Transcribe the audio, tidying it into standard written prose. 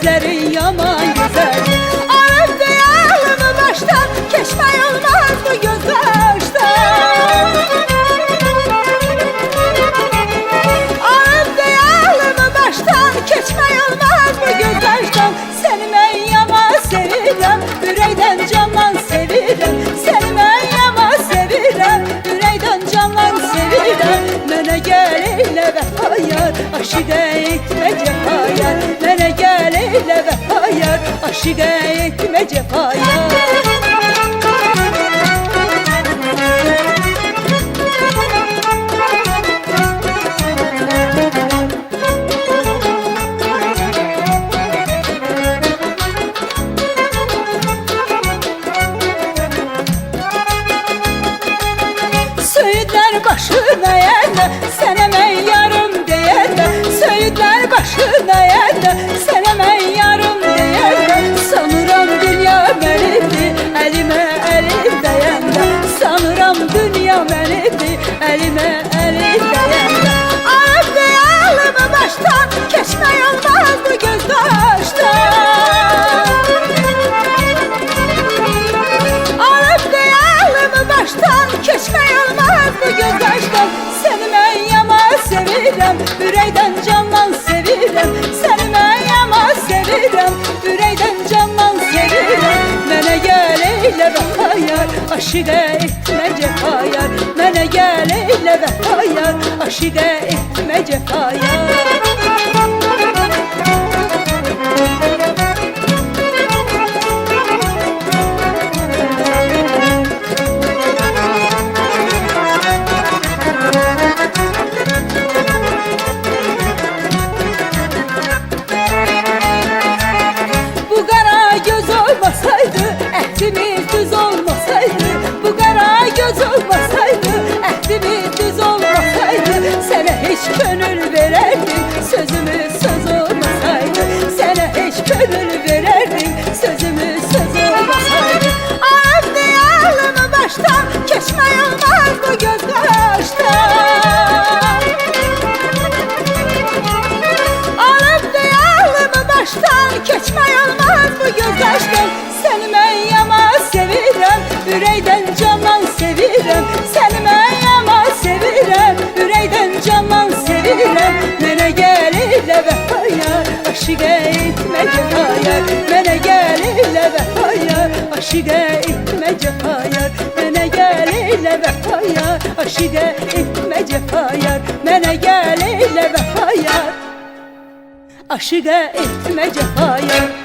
gözlerin yaman güzel. Alıp diyalımı baştan, keçmək olmaz bu göz qaşdan. Alıp diyalımı baştan, keçmək olmaz bu göz qaşdan. Seni mən yaman sevirəm, ürəkdən candan sevirəm. Seni mən yaman sevirəm, ürəkdən candan sevirəm. Mənə gəl elə vəfa yar, aşiqə etmə cəfa yar. Mənə gəl elə vəfa yar, aşiqə etmə cəfa yar. Söğütler başına yerle, sənə mən yarım deyərlə. Söğütler başına yerle, sənə mən yarım deyərlə. Sanıram dünya mənimdir, əlimə əlim dəyəndə. Sanıram dünya mənimdir, əlimə əlim dəyəndə. Alıp diyalımı baştan, keçmək olmaz bu göz qaşdan. Alıp diyalımı baştan, keçmək olmaz bu göz qaşdan. Seni mən yaman sevirəm, ürəkdən candan sevirəm. Seni mən yaman sevirəm, ürəkdən candan sevirəm. Mənə gəl elə vəfa yar, aşiqə etmə cəfa yar. Mənə gəl elə vəfa yar, aşiqə etmə cəfa yar. Əhdimiz düz olmasaydı, bu qara göz olmasaydı, əhdimiz düz olmasaydı, sənə heç könül verərdim, sözümüz söz olmasaydı. Sənə heç könül verərdim, sözümüz söz olmasaydı. Alıp diyalımı baştan, keçmək olmaz bu göz qaşdan. Alıp diyalımı baştan, keçmək olmaz bu göz qaşdan. Seni mən yaman sevirəm, ürəkdən candan sevirəm. Seni mən yaman sevirəm, ürəkdən candan sevirəm. Mənə gəl elə vəfa yar, aşiqə etmə cəfa yar. Mənə gəl elə vəfa yar, aşiqə etmə cəfa yar. Mənə gəl elə vəfa yar, aşiqə etmə cəfa yar. Mənə gəl elə vəfa yar, aşiqə etmə cəfa yar.